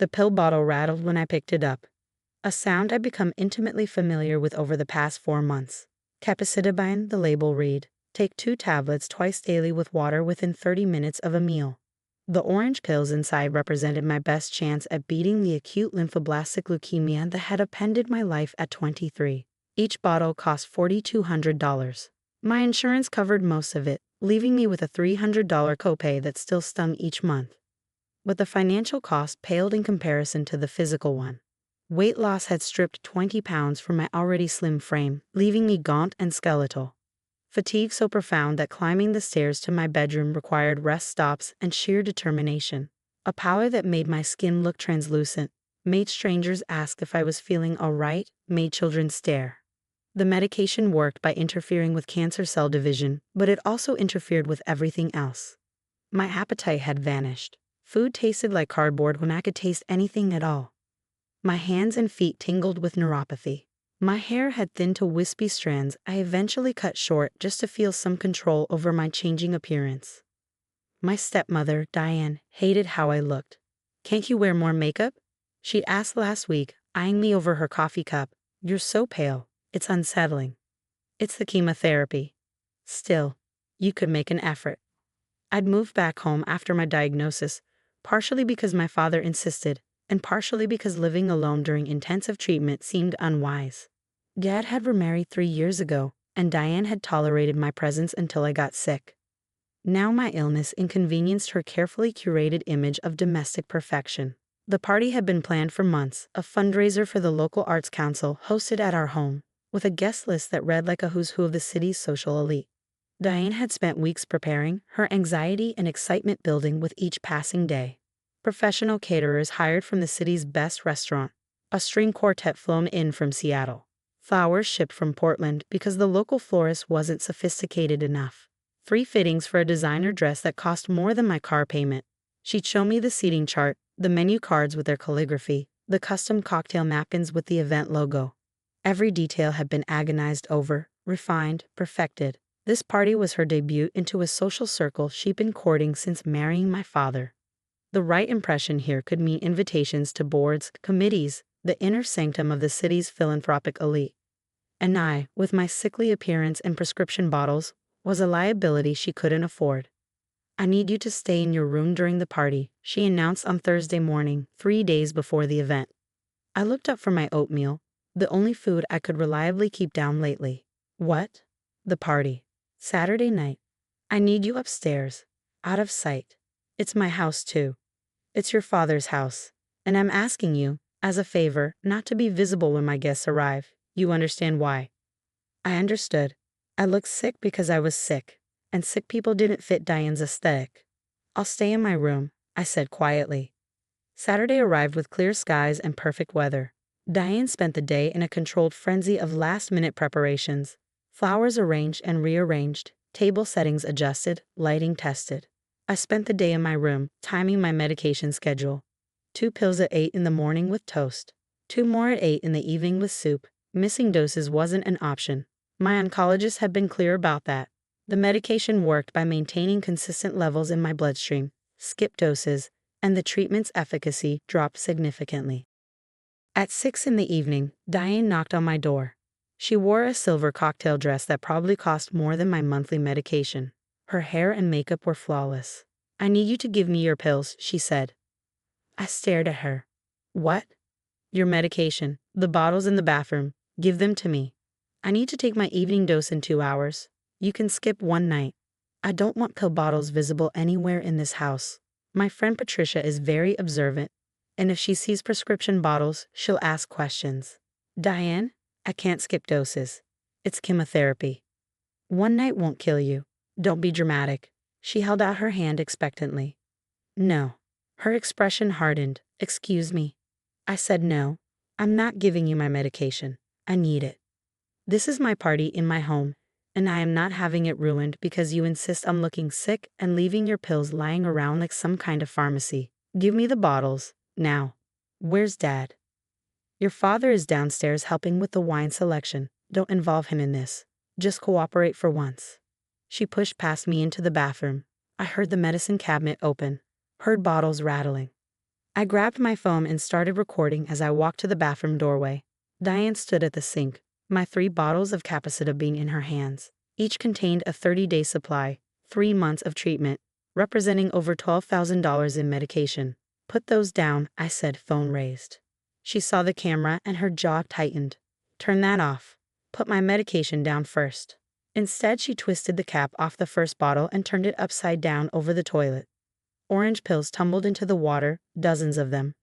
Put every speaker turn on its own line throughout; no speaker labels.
The pill bottle rattled when I picked it up, a sound I'd become intimately familiar with over the past 4 months. Capecitabine, the label read, take 2 tablets twice daily with water within 30 minutes of a meal. The orange pills inside represented my best chance at beating the acute lymphoblastic leukemia that had upended my life at 23. Each bottle cost $4,200. My insurance covered most of it, leaving me with a $300 copay that still stung each month. But the financial cost paled in comparison to the physical one. Weight loss had stripped 20 pounds from my already slim frame, leaving me gaunt and skeletal. Fatigue so profound that climbing the stairs to my bedroom required rest stops and sheer determination. A pallor that made my skin look translucent, made strangers ask if I was feeling all right, made children stare. The medication worked by interfering with cancer cell division, but it also interfered with everything else. My appetite had vanished. Food tasted like cardboard when I could taste anything at all. My hands and feet tingled with neuropathy. My hair had thinned to wispy strands I eventually cut short just to feel some control over my changing appearance. My stepmother, Diane, hated how I looked. "Can't you wear more makeup?" she asked last week, eyeing me over her coffee cup. "You're so pale. It's unsettling." "It's the chemotherapy." "Still, you could make an effort." I'd moved back home after my diagnosis, partially because my father insisted, and partially because living alone during intensive treatment seemed unwise. Dad had remarried 3 years ago, and Diane had tolerated my presence until I got sick. Now my illness inconvenienced her carefully curated image of domestic perfection. The party had been planned for months, a fundraiser for the local arts council hosted at our home, with a guest list that read like a who's who of the city's social elite. Diane had spent weeks preparing, her anxiety and excitement building with each passing day. Professional caterers hired from the city's best restaurant, a string quartet flown in from Seattle, flowers shipped from Portland because the local florist wasn't sophisticated enough, 3 fittings for a designer dress that cost more than my car payment. She'd show me the seating chart, the menu cards with their calligraphy, the custom cocktail napkins with the event logo. Every detail had been agonized over, refined, perfected. This party was her debut into a social circle she'd been courting since marrying my father. The right impression here could mean invitations to boards, committees, the inner sanctum of the city's philanthropic elite. And I, with my sickly appearance and prescription bottles, was a liability she couldn't afford. "I need you to stay in your room during the party," she announced on Thursday morning, 3 days before the event. I looked up from my oatmeal, the only food I could reliably keep down lately. "What?" "The party. Saturday night. I need you upstairs, out of sight. It's my house too. It's your father's house, and I'm asking you, as a favor, not to be visible when my guests arrive. You understand why?" I understood. I looked sick because I was sick, and sick people didn't fit Diane's aesthetic. "I'll stay in my room," I said quietly. Saturday arrived with clear skies and perfect weather. Diane spent the day in a controlled frenzy of last-minute preparations. Flowers arranged and rearranged, table settings adjusted, lighting tested. I spent the day in my room, timing my medication schedule. 2 pills at 8 in the morning with toast. 2 more at 8 in the evening with soup. Missing doses wasn't an option. My oncologist had been clear about that. The medication worked by maintaining consistent levels in my bloodstream, skipped doses, and the treatment's efficacy dropped significantly. At 6 in the evening, Diane knocked on my door. She wore a silver cocktail dress that probably cost more than my monthly medication. Her hair and makeup were flawless. "I need you to give me your pills," she said. I stared at her. "What?" "Your medication, the bottles in the bathroom. Give them to me. I need to take my evening dose in 2 hours. You can skip one night. I don't want pill bottles visible anywhere in this house. My friend Patricia is very observant, and if she sees prescription bottles, she'll ask questions." "Diane, I can't skip doses. It's chemotherapy." "One night won't kill you. Don't be dramatic." She held out her hand expectantly. "No." Her expression hardened. "Excuse me." I said no. "I'm not giving you my medication. I need it. This is my party in my home, and I am not having it ruined because you insist on looking sick and leaving your pills lying around like some kind of pharmacy. Give me the bottles, now." "Where's Dad?" "Your father is downstairs helping with the wine selection. Don't involve him in this. Just cooperate for once." She pushed past me into the bathroom. I heard the medicine cabinet open, heard bottles rattling. I grabbed my phone and started recording as I walked to the bathroom doorway. Diane stood at the sink, my 3 bottles of capecitabine in her hands. Each contained a 30-day supply, 3 months of treatment, representing over $12,000 in medication. Put those down, I said, phone raised. She saw the camera and her jaw tightened. Turn that off. Put my medication down first. Instead, she twisted the cap off the first bottle and turned it upside down over the toilet. Orange pills tumbled into the water, dozens of them.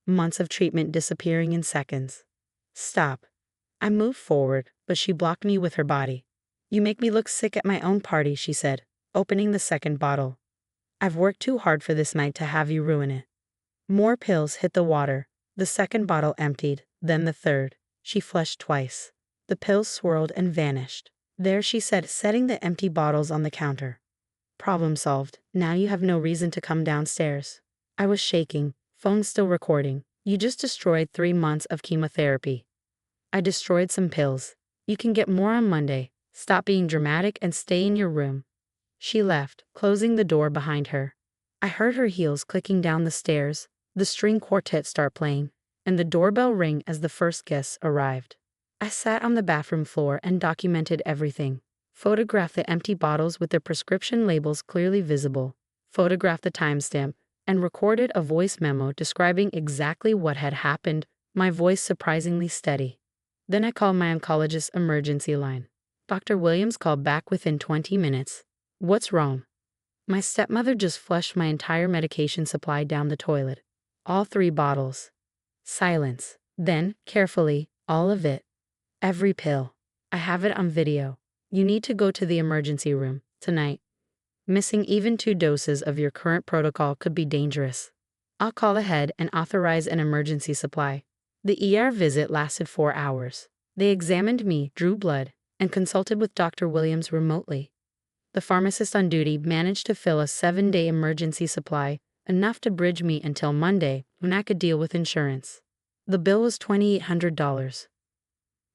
Months of treatment disappearing in seconds. Stop. I moved forward, but she blocked me with her body. You make me look sick at my own party, she said, opening the second bottle. I've worked too hard for this night to have you ruin it. More pills hit the water. The second bottle emptied, then the third. She flushed twice. The pills swirled and vanished. There, she said, setting the empty bottles on the counter. Problem solved. Now you have no reason to come downstairs. I was shaking, phone still recording. You just destroyed 3 months of chemotherapy. I destroyed some pills. You can get more on Monday. Stop being dramatic and stay in your room. She left, closing the door behind her. I heard her heels clicking down the stairs, the string quartet start playing, and the doorbell ring as the first guests arrived. I sat on the bathroom floor and documented everything. Photographed the empty bottles with their prescription labels clearly visible, photographed the timestamp, and recorded a voice memo describing exactly what had happened, my voice surprisingly steady. Then I called my oncologist's emergency line. Dr. Williams called back within 20 minutes. What's wrong? My stepmother just flushed my entire medication supply down the toilet. All 3 bottles. Silence. Then, carefully, all of it. Every pill. I have it on video. You need to go to the emergency room tonight. Missing even 2 doses of your current protocol could be dangerous. I'll call ahead and authorize an emergency supply. The ER visit lasted 4 hours. They examined me, drew blood, and consulted with Dr. Williams remotely. The pharmacist on duty managed to fill a 7-day emergency supply, enough to bridge me until Monday, when I could deal with insurance. The bill was $2,800.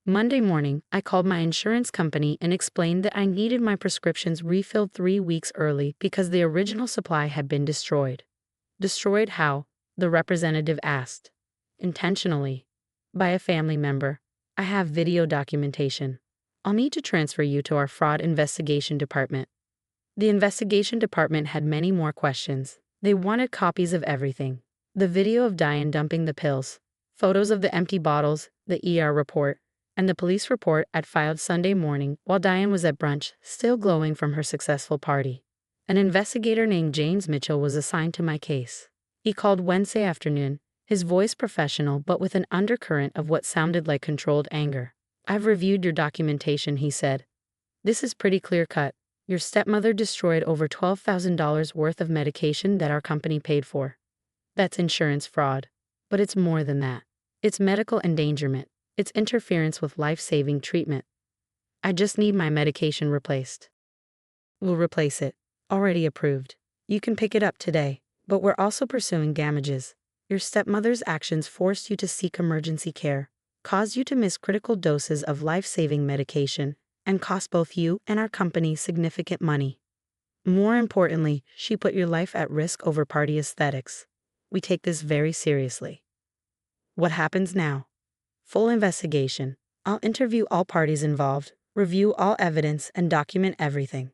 Monday morning, I called my insurance company and explained that I needed my prescriptions refilled 3 weeks early because the original supply had been destroyed. Destroyed how? The representative asked. Intentionally. By a family member. I have video documentation. I'll need to transfer you to our fraud investigation department. The investigation department had many more questions. They wanted copies of everything. The video of Diane dumping the pills, photos of the empty bottles, the ER report, and the police report I'd filed Sunday morning while Diane was at brunch, still glowing from her successful party. An investigator named James Mitchell was assigned to my case. He called Wednesday afternoon, his voice professional but with an undercurrent of what sounded like controlled anger. I've reviewed your documentation, he said. This is pretty clear-cut. Your stepmother destroyed over $12,000 worth of medication that our company paid for. That's insurance fraud. But it's more than that. It's medical endangerment. It's interference with life-saving treatment. I just need my medication replaced. We'll replace it. Already approved. You can pick it up today. But we're also pursuing damages. Your stepmother's actions forced you to seek emergency care, caused you to miss critical doses of life-saving medication, and cost both you and our company significant money. More importantly, she put your life at risk over party aesthetics. We take this very seriously. What happens now? Full investigation. I'll interview all parties involved, review all evidence, and document everything.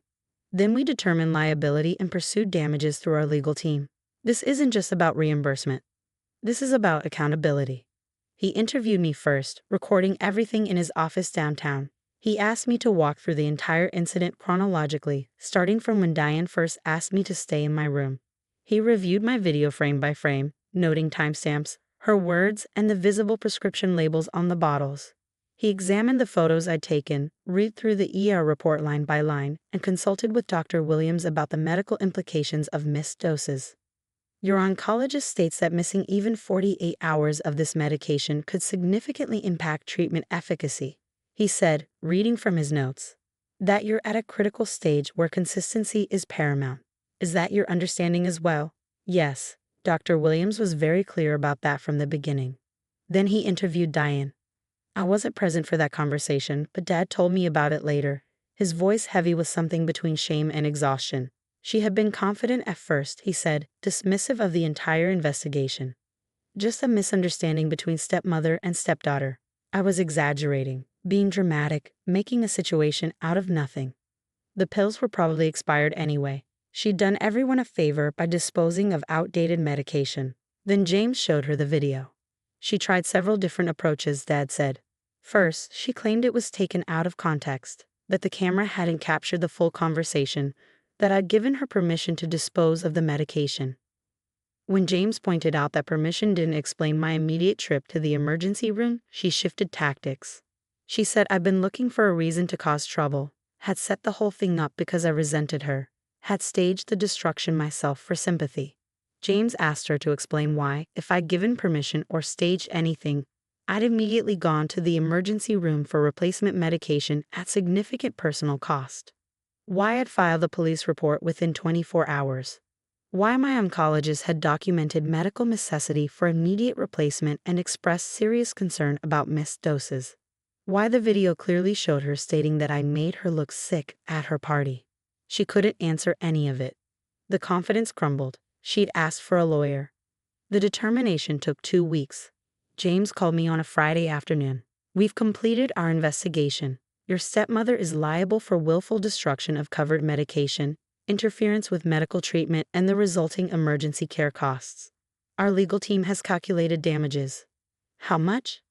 Then we determine liability and pursue damages through our legal team. This isn't just about reimbursement. This is about accountability. He interviewed me first, recording everything in his office downtown. He asked me to walk through the entire incident chronologically, starting from when Diane first asked me to stay in my room. He reviewed my video frame by frame, noting timestamps, her words, and the visible prescription labels on the bottles. He examined the photos I'd taken, read through the ER report line by line, and consulted with Dr. Williams about the medical implications of missed doses. Your oncologist states that missing even 48 hours of this medication could significantly impact treatment efficacy. He said, reading from his notes, that you're at a critical stage where consistency is paramount. Is that your understanding as well? Yes. Dr. Williams was very clear about that from the beginning. Then he interviewed Diane. I wasn't present for that conversation, but Dad told me about it later, his voice heavy with something between shame and exhaustion. She had been confident at first, he said, dismissive of the entire investigation. Just a misunderstanding between stepmother and stepdaughter. I was exaggerating, being dramatic, making a situation out of nothing. The pills were probably expired anyway. She'd done everyone a favor by disposing of outdated medication. Then James showed her the video. She tried several different approaches, Dad said. First, she claimed it was taken out of context, that the camera hadn't captured the full conversation, that I'd given her permission to dispose of the medication. When James pointed out that permission didn't explain my immediate trip to the emergency room, she shifted tactics. She said I'd been looking for a reason to cause trouble, had set the whole thing up because I resented her, had staged the destruction myself for sympathy. James asked her to explain why, if I'd given permission or staged anything, I'd immediately gone to the emergency room for replacement medication at significant personal cost. Why I'd filed a police report within 24 hours. Why my oncologist had documented medical necessity for immediate replacement and expressed serious concern about missed doses. Why the video clearly showed her stating that I made her look sick at her party. She couldn't answer any of it. The confidence crumbled. She'd asked for a lawyer. The determination took 2 weeks. James called me on a Friday afternoon. We've completed our investigation. Your stepmother is liable for willful destruction of covered medication, interference with medical treatment, and the resulting emergency care costs. Our legal team has calculated damages. How much?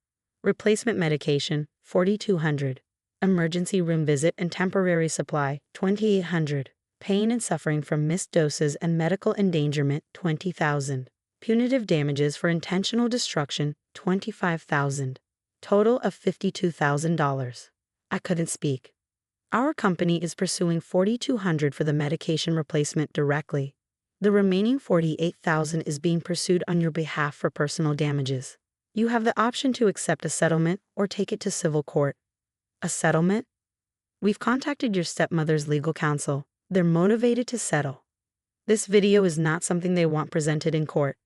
Replacement medication, $4,200. Emergency room visit and temporary supply, $2,800. Pain and suffering from missed doses and medical endangerment, $20,000. Punitive damages for intentional destruction, $25,000. Total of $52,000. I couldn't speak. Our company is pursuing $4,200 for the medication replacement directly. The remaining $48,000 is being pursued on your behalf for personal damages. You have the option to accept a settlement or take it to civil court. A settlement? We've contacted your stepmother's legal counsel. They're motivated to settle. This video is not something they want presented in court.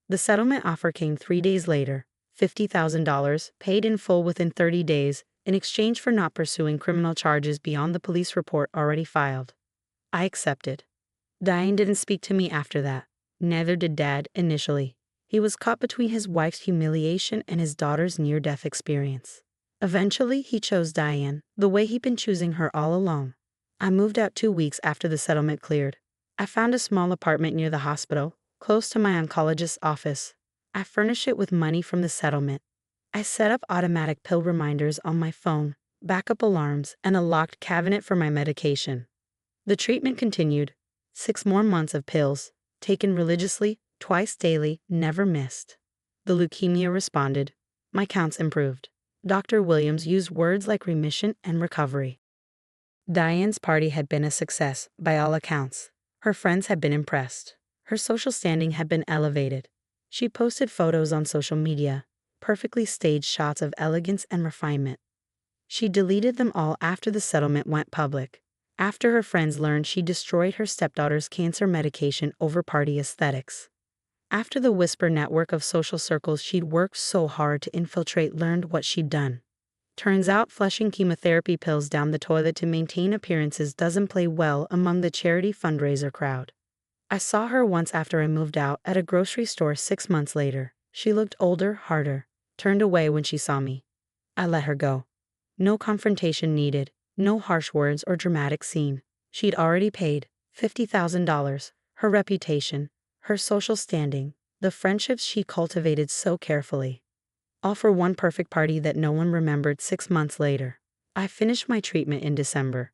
The settlement offer came 3 days later, $50,000, paid in full within 30 days, in exchange for not pursuing criminal charges beyond the police report already filed. I accepted. Diane didn't speak to me after that. Neither did Dad initially. He was caught between his wife's humiliation and his daughter's near-death experience. Eventually, he chose Diane, the way he'd been choosing her all along. I moved out 2 weeks after the settlement cleared. I found a small apartment near the hospital, close to my oncologist's office. I furnished it with money from the settlement. I set up automatic pill reminders on my phone, backup alarms, and a locked cabinet for my medication. The treatment continued. 6 more months of pills, taken religiously, twice daily, never missed. The leukemia responded. My counts improved. Dr. Williams used words like remission and recovery. Diane's party had been a success, by all accounts. Her friends had been impressed. Her social standing had been elevated. She posted photos on social media, perfectly staged shots of elegance and refinement. She deleted them all after the settlement went public. After her friends learned she destroyed her stepdaughter's cancer medication over party aesthetics. After the whisper network of social circles she'd worked so hard to infiltrate learned what she'd done. Turns out flushing chemotherapy pills down the toilet to maintain appearances doesn't play well among the charity fundraiser crowd. I saw her once after I moved out at a grocery store 6 months later. She looked older, harder, turned away when she saw me. I let her go. No confrontation needed, no harsh words or dramatic scene. She'd already paid $50,000, her reputation, her social standing, the friendships she cultivated so carefully. All for one perfect party that no one remembered 6 months later. I finished my treatment in December.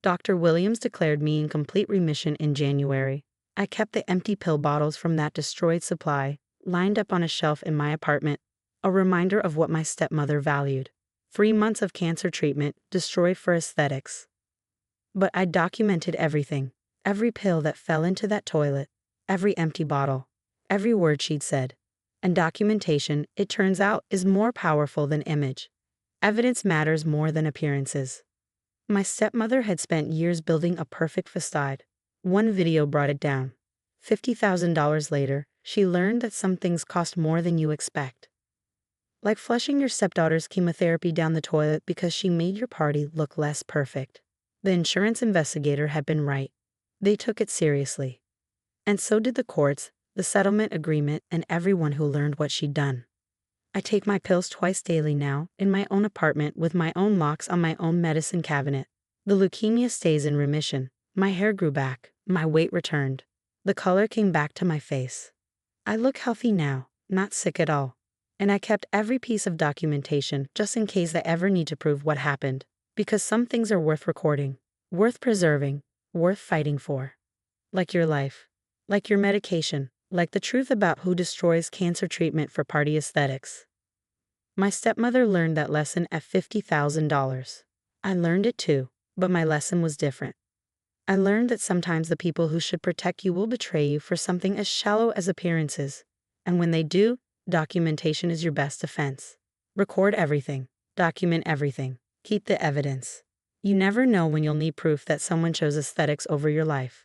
Dr. Williams declared me in complete remission in January. I kept the empty pill bottles from that destroyed supply, lined up on a shelf in my apartment, a reminder of what my stepmother valued. 3 months of cancer treatment, destroyed for aesthetics. But I documented everything, every pill that fell into that toilet, every empty bottle, every word she'd said. And documentation, it turns out, is more powerful than image. Evidence matters more than appearances. My stepmother had spent years building a perfect facade. One video brought it down. $50,000 later, she learned that some things cost more than you expect. Like flushing your stepdaughter's chemotherapy down the toilet because she made your party look less perfect. The insurance investigator had been right. They took it seriously. And so did the courts. the settlement agreement, and everyone who learned what she'd done. I take my pills twice daily now, in my own apartment with my own locks on my own medicine cabinet. The leukemia stays in remission. My hair grew back. My weight returned. The color came back to my face. I look healthy now, not sick at all. And I kept every piece of documentation just in case I ever need to prove what happened. Because some things are worth recording, worth preserving, worth fighting for. Like your life. Like your medication. Like the truth about who destroys cancer treatment for party aesthetics. My stepmother learned that lesson at $50,000. I learned it too, but my lesson was different. I learned that sometimes the people who should protect you will betray you for something as shallow as appearances. And when they do, documentation is your best defense. Record everything. Document everything. Keep the evidence. You never know when you'll need proof that someone chose aesthetics over your life.